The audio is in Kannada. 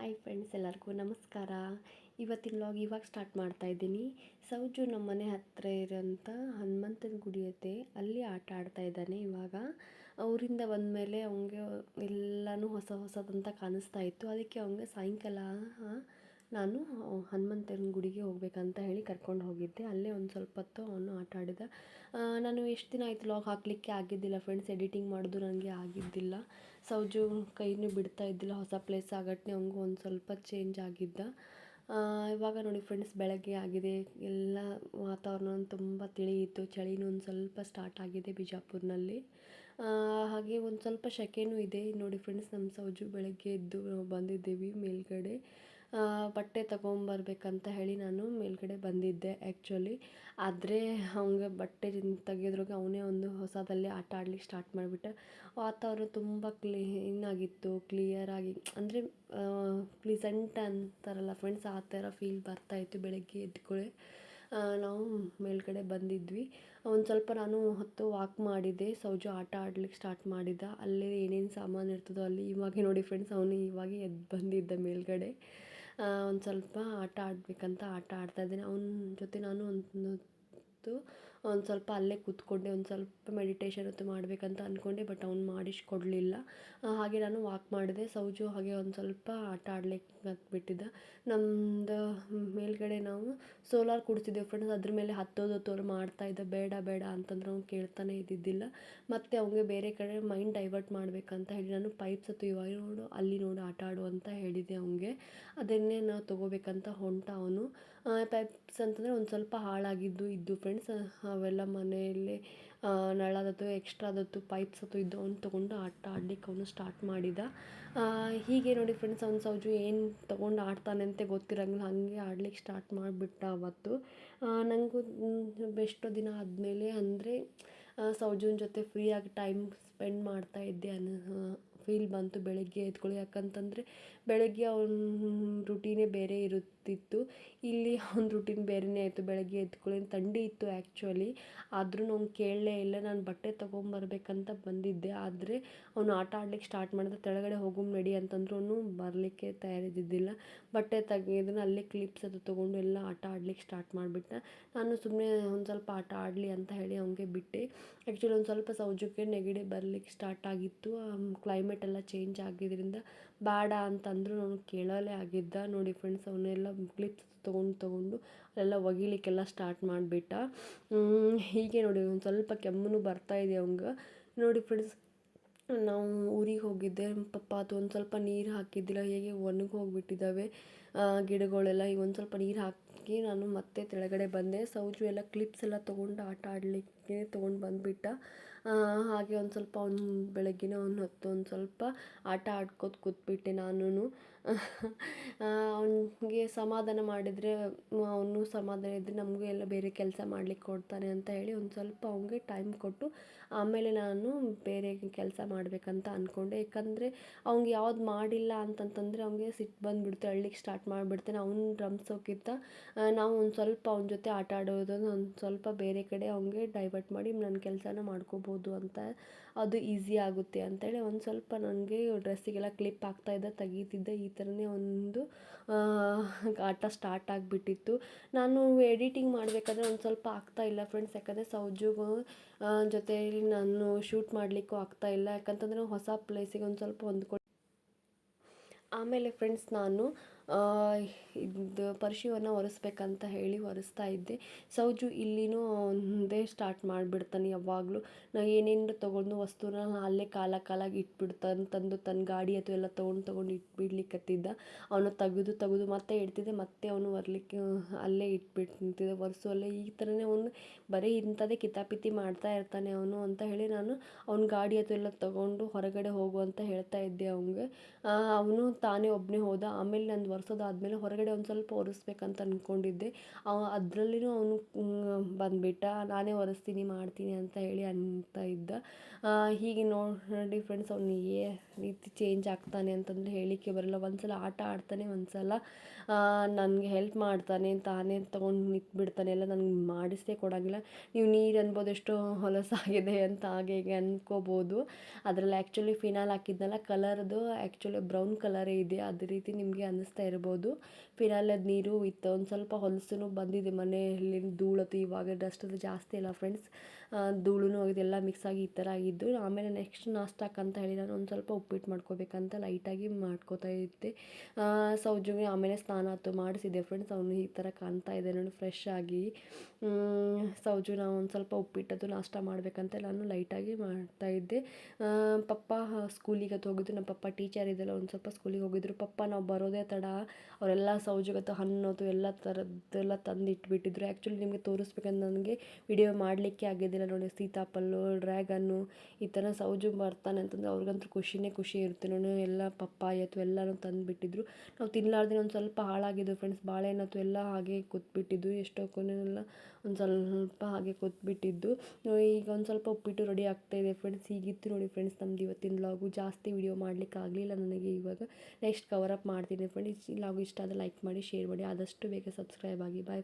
ಹಾಯ್ ಫ್ರೆಂಡ್ಸ್, ಎಲ್ಲರಿಗೂ ನಮಸ್ಕಾರ. ಇವತ್ತಿನ ವ್ಲಾಗ್ ಇವಾಗ ಸ್ಟಾರ್ಟ್ ಮಾಡ್ತಾ ಇದ್ದೀನಿ. ಸೌಜು ನಮ್ಮ ಮನೆ ಹತ್ತಿರ ಇರೋಂಥ ಹನುಮಂತನ ಗುಡಿ ಐತೆ, ಅಲ್ಲಿ ಆಟ ಆಡ್ತಾ ಇದ್ದಾನೆ. ಇವಾಗ ಊರಿಂದ ಬಂದಮೇಲೆ ಅವನಿಗೆ ಎಲ್ಲನೂ ಹೊಸದಂತ ಕಾಣಿಸ್ತಾ ಇತ್ತು. ಅದಕ್ಕೆ ಅವನಿಗೆ ಸಾಯಂಕಾಲ ನಾನು ಹನುಮಂತನ ಗುಡಿಗೆ ಹೋಗ್ಬೇಕಂತ ಹೇಳಿ ಕರ್ಕೊಂಡು ಹೋಗಿದ್ದೆ. ಅಲ್ಲೇ ಒಂದು ಸ್ವಲ್ಪ ಹೊತ್ತು ಅವನು ಆಟ ಆಡಿದ. ನಾನು ಎಷ್ಟು ದಿನ ಆಯಿತು ವ್ಲಾಗ್ ಹಾಕಲಿಕ್ಕೆ ಆಗಿದ್ದಿಲ್ಲ ಫ್ರೆಂಡ್ಸ್, ಎಡಿಟಿಂಗ್ ಮಾಡೋದು ನನಗೆ ಆಗಿದ್ದಿಲ್ಲ. ಸೌಜು ಕೈನೂ ಬಿಡ್ತಾ ಇದ್ದಿಲ್ಲ. ಹೊಸ ಪ್ಲೇಸ್ ಆಗಟ್ಟೆ ಅವನಿಗೂ ಒಂದು ಸ್ವಲ್ಪ ಚೇಂಜ್ ಆಗಿದ್ದ. ಇವಾಗ ನೋಡಿ ಫ್ರೆಂಡ್ಸ್, ಬೆಳಗ್ಗೆ ಆಗಿದೆ. ಎಲ್ಲ ವಾತಾವರಣ ತುಂಬ ತಿಳಿಯಿತು. ಚಳಿನೂ ಒಂದು ಸ್ವಲ್ಪ ಸ್ಟಾರ್ಟ್ ಆಗಿದೆ ಬಿಜಾಪುರ್ನಲ್ಲಿ. ಹಾಗೆ ಒಂದು ಸ್ವಲ್ಪ ಸೆಕೆನೂ ಇದೆ. ನೋಡಿ ಫ್ರೆಂಡ್ಸ್, ನಮ್ಮ ಸೌಜು ಬೆಳಗ್ಗೆ ಎದ್ದು ಬಂದಿದ್ದೀವಿ ಮೇಲ್ಗಡೆ. ಬಟ್ಟೆ ತೊಗೊಂಬರ್ಬೇಕಂತ ಹೇಳಿ ನಾನು ಮೇಲ್ಗಡೆ ಬಂದಿದ್ದೆ ಆ್ಯಕ್ಚುಲಿ. ಆದರೆ ಅವನಿಗೆ ಬಟ್ಟೆ ತೆಗೆದ್ರಾಗೆ ಅವನೇ ಒಂದು ಹೊಸದಲ್ಲೇ ಆಟ ಆಡ್ಲಿಕ್ಕೆ ಸ್ಟಾರ್ಟ್ ಮಾಡಿಬಿಟ್ಟ. ವಾತಾವರಣ ತುಂಬ ಕ್ಲೀನಾಗಿತ್ತು, ಕ್ಲಿಯರಾಗಿ, ಅಂದರೆ ಪ್ಲೀಸೆಂಟ್ ಅಂತಾರಲ್ಲ ಫ್ರೆಂಡ್ಸ್, ಆ ಥರ ಫೀಲ್ ಬರ್ತಾಯಿತ್ತು. ಬೆಳಗ್ಗೆ ಎದ್ಕೊಳ್ಳೆ ನಾವು ಮೇಲ್ಗಡೆ ಬಂದಿದ್ವಿ. ಒಂದು ಸ್ವಲ್ಪ ನಾನು ಹೊತ್ತು ವಾಕ್ ಮಾಡಿದ್ದೆ. ಸೌಜು ಆಟ ಆಡ್ಲಿಕ್ಕೆ ಸ್ಟಾರ್ಟ್ ಮಾಡಿದ್ದ. ಅಲ್ಲೇ ಏನೇನು ಸಾಮಾನು ಇರ್ತದೋ ಅಲ್ಲಿ. ಇವಾಗ ನೋಡಿ ಫ್ರೆಂಡ್ಸ್, ಅವನು ಇವಾಗ ಎದ್ದು ಬಂದಿದ್ದ ಮೇಲ್ಗಡೆ. ಒಂದು ಸ್ವಲ್ಪ ಆಟ ಆಡಬೇಕಂತ ಆಟ ಆಡ್ತಾಯಿದ್ದಾನೆ. ಅವನ ಜೊತೆ ನಾನು ಒಂದು ಸ್ವಲ್ಪ ಅಲ್ಲೇ ಕೂತ್ಕೊಂಡೆ. ಒಂದು ಸ್ವಲ್ಪ ಮೆಡಿಟೇಷನ್ ಹೊತ್ತು ಮಾಡಬೇಕಂತ ಅಂದ್ಕೊಂಡೆ, ಬಟ್ ಅವ್ನು ಮಾಡಿಸ್ಕೊಡ್ಲಿಲ್ಲ. ಹಾಗೆ ನಾನು ವಾಕ್ ಮಾಡಿದೆ. ಸೌಜು ಹಾಗೆ ಒಂದು ಸ್ವಲ್ಪ ಆಟ ಆಡ್ಲಿಕ್ಕೆ ಹತ್ಬಿಟ್ಟಿದ್ದ. ನಮ್ಮದು ಮೇಲ್ಗಡೆ ನಾವು ಸೋಲಾರ್ ಕೂಡಿಸಿದ್ದೇವೆ ಫ್ರೆಂಡ್ಸ್. ಅದ್ರ ಮೇಲೆ ಹತ್ತೋದು ತೋರು ಮಾಡ್ತಾಯಿದ್ದ. ಬೇಡ ಬೇಡ ಅಂತಂದ್ರೆ ಅವ್ನು ಕೇಳ್ತಾನೆ ಇದ್ದಿದ್ದಿಲ್ಲ. ಮತ್ತು ಅವನಿಗೆ ಬೇರೆ ಕಡೆ ಮೈಂಡ್ ಡೈವರ್ಟ್ ಮಾಡಬೇಕಂತ ಹೇಳಿ ನಾನು ಪೈಪ್ಸ್ ಹತ್ತು ಇವಾಗ ನೋಡು, ಅಲ್ಲಿ ನೋಡು, ಆಟ ಆಡು ಅಂತ ಹೇಳಿದೆ ಅವನಿಗೆ. ಅದನ್ನೇ ನಾವು ತೊಗೋಬೇಕಂತ ಹೊಂಟ ಅವನು. ಪೈಪ್ಸ್ ಅಂತಂದರೆ ಒಂದು ಸ್ವಲ್ಪ ಹಾಳಾಗಿದ್ದು ಇದ್ದು ಫ್ರೆಂಡ್ಸ್. ಅವೆಲ್ಲ ಮನೆಯಲ್ಲಿ ನಳದತ್ತು ಎಕ್ಸ್ಟ್ರಾದತ್ತು ಪೈಪ್ಸ್ ಹತ್ತು ಇದ್ದು ಅವ್ನು ತೊಗೊಂಡು ಆಟ ಆಡ್ಲಿಕ್ಕೆ ಅವನು ಸ್ಟಾರ್ಟ್ ಮಾಡಿದ. ಹೀಗೆ ನೋಡಿ ಫ್ರೆಂಡ್ಸ್, ಅವ್ನು ಸೌಜು ಏನು ತೊಗೊಂಡು ಆಡ್ತಾನೆ ಅಂತ ಗೊತ್ತಿರಂಗಿಲ್ಲ, ಹಾಗೆ ಆಡ್ಲಿಕ್ಕೆ ಸ್ಟಾರ್ಟ್ ಮಾಡಿಬಿಟ್ಟ ಅವತ್ತು. ನನಗೂ ಎಷ್ಟೋ ದಿನ ಆದಮೇಲೆ ಅಂದರೆ ಸೌಜುನ ಜೊತೆ ಫ್ರೀಯಾಗಿ ಟೈಮ್ ಸ್ಪೆಂಡ್ ಮಾಡ್ತಾ ಇದ್ದೆ ಫೀಲ್ ಬಂತು ಬೆಳಗ್ಗೆ ಎದ್ಕೊಳ್ಳಿ. ಯಾಕಂತಂದರೆ ಬೆಳಗ್ಗೆ ಅವನ ರುಟೀನೇ ಬೇರೆ ಇರುತ್ತಿತ್ತು. ಇಲ್ಲಿ ಅವ್ನ ರುಟೀನ್ ಬೇರೆಯೇ ಆಯಿತು. ಬೆಳಗ್ಗೆ ಎದ್ಕೊಳ್ಳಿ ಥಂಡಿ ಇತ್ತು ಆ್ಯಕ್ಚುಲಿ, ಆದ್ರೂ ಅವ್ನು ಕೇಳಲೇ ಇಲ್ಲ. ನಾನು ಬಟ್ಟೆ ತೊಗೊಂಬರ್ಬೇಕಂತ ಬಂದಿದ್ದೆ, ಆದರೆ ಅವನು ಆಟ ಆಡ್ಲಿಕ್ಕೆ ಸ್ಟಾರ್ಟ್ ಮಾಡಿದ. ಕೆಳಗಡೆ ಹೋಗು ನಡಿ ಅಂತಂದ್ರು ಅವನು ಬರಲಿಕ್ಕೆ ತಯಾರಿದ್ದಿದ್ದಿಲ್ಲ. ಬಟ್ಟೆ ತೆಗೆದನ್ನ ಅಲ್ಲೇ ಕ್ಲಿಪ್ಸ್ ಅದು ತೊಗೊಂಡು ಎಲ್ಲ ಆಟ ಆಡ್ಲಿಕ್ಕೆ ಸ್ಟಾರ್ಟ್ ಮಾಡಿಬಿಟ್ಟ. ನಾನು ಸುಮ್ಮನೆ ಒಂದು ಸ್ವಲ್ಪ ಆಟ ಆಡಲಿ ಅಂತ ಹೇಳಿ ಅವನಿಗೆ ಬಿಟ್ಟೆ. ಆ್ಯಕ್ಚುಲಿ ಒಂದು ಸ್ವಲ್ಪ ಸೌಜುಗೆ ನೆಗಡಿ ಬರಲಿಕ್ಕೆ ಸ್ಟಾರ್ಟ್ ಆಗಿತ್ತು. ಕ್ಲೈಮೇಟ್ ಎಲ್ಲ ಚೇಂಜ್ ಆಗಿದ್ದರಿಂದ ಬೇಡ ಅಂತಂದ್ರು ಅವನು ಕೇಳಲೇ ಆಗಿದ್ದ. ನೋಡಿ ಫ್ರೆಂಡ್ಸ್, ಅವನ್ನೆಲ್ಲ ಕ್ಲಿಪ್ಸ್ ತೊಗೊಂಡು ಅಲ್ಲೆಲ್ಲ ಒಗಿಲಿಕ್ಕೆಲ್ಲ ಸ್ಟಾರ್ಟ್ ಮಾಡಿಬಿಟ್ಟ. ಹೀಗೆ ನೋಡಿ ಒಂದು ಸ್ವಲ್ಪ ಕೆಮ್ಮು ಬರ್ತಾಯಿದೆ ಅವಂಗೆ. ನೋಡಿ ಫ್ರೆಂಡ್ಸ್, ನಾವು ಊರಿಗೆ ಹೋಗಿದ್ದೆ. ಪಾಪ ಅದು ಒಂದು ಸ್ವಲ್ಪ ನೀರು ಹಾಕಿದ್ದಿಲ್ಲ, ಹೇಗೆ ಒಣಗಿ ಹೋಗಿಬಿಟ್ಟಿದ್ದಾವೆ ಗಿಡಗಳೆಲ್ಲ. ಈಗ ಒಂದು ಸ್ವಲ್ಪ ನೀರು ಹಾಕಿ ನಾನು ಮತ್ತೆ ಕೆಳಗಡೆ ಬಂದೆ. ಸೌಜು ಎಲ್ಲ ಕ್ಲಿಪ್ಸ್ ಎಲ್ಲ ತೊಗೊಂಡು ಆಟ ಆಡಲಿಕ್ಕೆ ತೊಗೊಂಡು ಬಂದುಬಿಟ್ಟ. ಹಾಗೆ ಒಂದು ಸ್ವಲ್ಪ ಬೆಳಗ್ಗಿನ ಹೊತ್ತು ಒಂದು ಸ್ವಲ್ಪ ಆಟ ಆಡ್ಕೋತ ಕೂತ್ಬಿಟ್ಟೆ ನಾನು. ಅವನಿಗೆ ಸಮಾಧಾನ ಮಾಡಿದರೆ ಅವನು ಸಮಾಧಾನ ಇದ್ದರೆ ನಮಗೂ ಎಲ್ಲ ಬೇರೆ ಕೆಲಸ ಮಾಡಲಿಕ್ಕೆ ಕೊಡ್ತಾನೆ ಅಂತ ಹೇಳಿ ಒಂದು ಸ್ವಲ್ಪ ಅವನಿಗೆ ಟೈಮ್ ಕೊಟ್ಟು ಆಮೇಲೆ ನಾನು ಬೇರೆ ಕೆಲಸ ಮಾಡಬೇಕಂತ ಅಂದ್ಕೊಂಡೆ. ಯಾಕಂದರೆ ಅವ್ನಿಗೆ ಯಾವ್ದು ಮಾಡಿಲ್ಲ ಅಂತಂತಂದರೆ ಅವನಿಗೆ ಸಿಟ್ಟು ಬಂದುಬಿಡ್ತು, ಅಳ್ಳಿಕ್ಕೆ ಸ್ಟಾರ್ಟ್ ಮಾಡಿಬಿಡ್ತಾನೆ. ಅವ್ನು ರಂಸೋಕ್ಕಿಂತ ನಾವು ಒಂದು ಸ್ವಲ್ಪ ಅವನ ಜೊತೆ ಆಟ ಆಡೋದನ್ನು ಒಂದು ಸ್ವಲ್ಪ ಬೇರೆ ಕಡೆ ಅವನಿಗೆ ಡೈವರ್ಟ್ ಮಾಡಿ ನನ್ನ ಕೆಲಸನ ಮಾಡ್ಕೋಬೋದು ಅಂತ, ಅದು ಈಸಿ ಆಗುತ್ತೆ ಅಂತೇಳಿ ಒಂದು ಸ್ವಲ್ಪ ನನಗೆ ಡ್ರೆಸ್ಸಿಗೆಲ್ಲ ಕ್ಲಿಪ್ ಹಾಕ್ತಾಯಿದ್ದ, ತೆಗೀತಿದ್ದ. ಈ ಥರನೇ ಒಂದು ಆಟ ಸ್ಟಾರ್ಟ್ ಆಗಿಬಿಟ್ಟಿತ್ತು. ನಾನು ಎಡಿಟಿಂಗ್ ಮಾಡಬೇಕಾದ್ರೆ ಒಂದು ಸ್ವಲ್ಪ ಆಗ್ತಾಯಿಲ್ಲ ಫ್ರೆಂಡ್ಸ್, ಯಾಕಂದರೆ ಸೌಜುಗೂ ಜೊತೆಯಲ್ಲಿ ನಾನು ಶೂಟ್ ಮಾಡಲಿಕ್ಕೂ ಆಗ್ತಾಯಿಲ್ಲ. ಯಾಕಂತಂದರೆ ಹೊಸ ಪ್ಲೇಸಿಗೆ ಒಂದು ಸ್ವಲ್ಪ ಹೊಂದ್ಕೊಂಡು. ಆಮೇಲೆ ಫ್ರೆಂಡ್ಸ್, ನಾನು ಇದು ಪರ್ಶಿವನ್ನು ಒರೆಸ್ಬೇಕಂತ ಹೇಳಿ ಒರೆಸ್ತಾ ಇದ್ದೆ. ಸೌಜು ಇಲ್ಲಿನೂ ಒಂದೇ ಸ್ಟಾರ್ಟ್ ಮಾಡಿಬಿಡ್ತಾನೆ ಯಾವಾಗಲೂ. ನಾವು ಏನೇನು ತೊಗೊಂಡು ವಸ್ತುನ ಅಲ್ಲೇ ಕಾಲಾಗಿ ಇಟ್ಬಿಡ್ತಾನೆ. ತಂದು ತನ್ನ ಗಾಡಿ ಅಥವಾ ಎಲ್ಲ ತೊಗೊಂಡು ಇಟ್ಬಿಡ್ಲಿಕ್ಕತ್ತಿದ್ದ. ಅವನು ತೆಗೆದು ಮತ್ತೆ ಇಡ್ತಿದ್ದೆ, ಮತ್ತೆ ಅವನು ಒರ್ಲಿಕ್ಕೆ ಅಲ್ಲೇ ಇಟ್ಬಿಡ್ತಿದ್ದೆ ಒರೆಸುವಲ್ಲೇ. ಈ ಥರನೇ ಅವನು ಬರೀ ಇಂಥದ್ದೇ ಕಿತಾಪಿತಿ ಮಾಡ್ತಾ ಇರ್ತಾನೆ ಅವನು ಅಂತ ಹೇಳಿ ನಾನು ಅವ್ನ ಗಾಡಿ ಅಥವಾ ಎಲ್ಲ ತೊಗೊಂಡು ಹೊರಗಡೆ ಹೋಗು ಅಂತ ಹೇಳ್ತಾ ಇದ್ದೆ ಅವನಿಗೆ. ಅವನು ತಾನೇ ಒಬ್ಬನೇ ಹೋದ. ಆಮೇಲೆ ನಂದು ಒರೆಸೋದಾದ್ಮೇಲೆ ಹೊರಗಡೆ ಒಂದು ಸ್ವಲ್ಪ ಒರೆಸ್ಬೇಕಂತ ಅಂದ್ಕೊಂಡಿದ್ದೆ. ಅದರಲ್ಲಿನೂ ಅವನು ಬಂದುಬಿಟ್ಟ, ನಾನೇ ಒರೆಸ್ತೀನಿ ಮಾಡ್ತೀನಿ ಅಂತ ಹೇಳಿ ಅಂತ ಇದ್ದ. ಹೀಗೆ ನೋಡಿ ಫ್ರೆಂಡ್ಸ್, ಅವನು ರೀತಿ ಚೇಂಜ್ ಆಗ್ತಾನೆ ಅಂತಂದರೆ ಹೇಳಿಕ್ಕೆ ಬರಲ್ಲ. ಒಂದು ಸಲ ಆಟ ಆಡ್ತಾನೆ, ಒಂದು ಸಲ ನನಗೆ ಹೆಲ್ಪ್ ಮಾಡ್ತಾನೆ, ತಾನೇ ತೊಗೊಂಡು ನಿಂತ್ಬಿಡ್ತಾನೆ, ಎಲ್ಲ ನನಗೆ ಮಾಡಿಸೇ ಕೊಡೋಂಗಿಲ್ಲ. ನೀವು ನೀರು ಅನ್ಬೋದು ಎಷ್ಟೋ ಹೊಲಸಾಗಿದೆ ಅಂತ ಹಾಗೆ ಹೀಗೆ ಅಂದ್ಕೋಬೋದು. ಅದರಲ್ಲಿ ಆ್ಯಕ್ಚುಲಿ ಫಿನಾಲ್ ಹಾಕಿದ್ನಲ್ಲ, ಕಲರ್ದು ಆ್ಯಕ್ಚುಲಿ ಬ್ರೌನ್ ಕಲರೇ ಇದೆ. ಅದೇ ರೀತಿ ನಿಮಗೆ ಅನ್ನಿಸ್ತಾ ಇರ್ಬೋದು. ಫಿನಾಲದ ನೀರು ಇತ್ತು, ಒಂದು ಸ್ವಲ್ಪ ಹೊಲಸು ಬಂದಿದೆ. ಮನೆಯಲ್ಲಿ ಧೂಳತ್ತು, ಇವಾಗ ಡಸ್ಟ್ ಅದು ಜಾಸ್ತಿ ಅಲ್ಲ ಫ್ರೆಂಡ್ಸ್, ಧೂಳು ಇದೆಲ್ಲ ಮಿಕ್ಸ್ ಆಗಿ ಈ ಥರ ಆಗಿದ್ದು. ಆಮೇಲೆ ನೆಕ್ಸ್ಟ್ ನಾಷ್ಟಕ್ಕಂತ ಹೇಳಿ ನಾನು ಒಂದು ಸ್ವಲ್ಪ ಉಪ್ಪಿಟ್ಟು ಮಾಡ್ಕೋಬೇಕಂತ ಲೈಟಾಗಿ ಮಾಡ್ಕೋತಾ ಇದ್ದೆ. ಸೌಜುಗೆ ಆಮೇಲೆ ಸ್ನಾನ ಅಂತೂ ಮಾಡಿಸಿದ್ದೆ ಫ್ರೆಂಡ್ಸ್. ಅವನು ಈ ಥರ ಕಾಣ್ತಾ ಇದೆ ನೋಡಿ ಫ್ರೆಶ್ ಆಗಿ. ಸೌಜುನ ಒಂದು ಸ್ವಲ್ಪ ಉಪ್ಪಿಟ್ಟದು ನಾಷ್ಟ ಮಾಡಬೇಕಂತ ನಾನು ಲೈಟಾಗಿ ಮಾಡ್ತಾಯಿದ್ದೆ. ಪಪ್ಪ ಸ್ಕೂಲಿಗೆ ಹೋಗಿದ್ದು, ನಮ್ಮ ಪಪ್ಪ ಟೀಚರ್ ಇದೆಲ್ಲ ಒಂದು ಸ್ವಲ್ಪ ಸ್ಕೂಲಿಗೆ ಹೋಗಿದ್ರು. ಪಪ್ಪ ನಾವು ಬರೋದೇ ತಡ, ಅವರೆಲ್ಲ ಸೌಜುಗತ್ತು ಹಣ್ಣು ಎಲ್ಲ ಥರದ್ದೆಲ್ಲ ತಂದು ಇಟ್ಬಿಟ್ಟಿದ್ರು. ಆ್ಯಕ್ಚುಲಿ ನಿಮಗೆ ತೋರಿಸ್ಬೇಕಂತ ನನಗೆ ವಿಡಿಯೋ ಮಾಡಲಿಕ್ಕೆ ಆಗಿದ್ದಿಲ್ಲ ನೋಡಿ. ಸೀತಾಫಲ, ಡ್ರ್ಯಾಗನ್ನು ಈ ಥರ ಸೌಜು ಬರ್ತಾನೆ ಅಂತಂದರೆ ಅವ್ರಿಗಂತೂ ಖುಷಿ ಇರುತ್ತೆ ನೋಡಿ. ಎಲ್ಲ ಪಪ್ಪಾಯ ಎಲ್ಲನೂ ತಂದುಬಿಟ್ಟಿದ್ರು. ನಾವು ತಿನ್ನಲಾರ್ದೆ ಒಂದು ಸ್ವಲ್ಪ ಹಾಳಾಗಿದ್ದು ಫ್ರೆಂಡ್ಸ್. ಬಾಳೆಹಣ್ಣು ಎಲ್ಲ ಹಾಗೆ ಕೂತ್ಬಿಟ್ಟಿದ್ದು, ಎಷ್ಟೋ ಕೊನೆಯೆಲ್ಲ ಒಂದು ಸ್ವಲ್ಪ ಹಾಗೆ ಕೂತ್ಬಿಟ್ಟಿದ್ದು. ಈಗ ಒಂದು ಸ್ವಲ್ಪ ಉಪ್ಪಿಟ್ಟು ರೆಡಿ ಆಗ್ತಾಯಿದೆ ಫ್ರೆಂಡ್ಸ್. ಹೀಗಿತ್ತು ನೋಡಿ ಫ್ರೆಂಡ್ಸ್ ನಮ್ದು ಇವತ್ತಿನ ವ್ಲಾಗು. ಜಾಸ್ತಿ ವಿಡಿಯೋ ಮಾಡಲಿಕ್ಕೆ ಆಗಲಿಲ್ಲ ನನಗೆ. ಇವಾಗ ನೆಕ್ಸ್ಟ್ ಕವರ್ ಅಪ್ ಮಾಡ್ತೀನಿ ಫ್ರೆಂಡ್ಸ್. ಈ ವ್ಲಾಗು ಇಷ್ಟ ಆದರೆ ಲೈಕ್ ಮಾಡಿ, ಶೇರ್ ಮಾಡಿ, ಆದಷ್ಟು ಬೇಗ ಸಬ್ಸ್ಕ್ರೈಬ್ ಆಗಿ. ಬಾಯ್.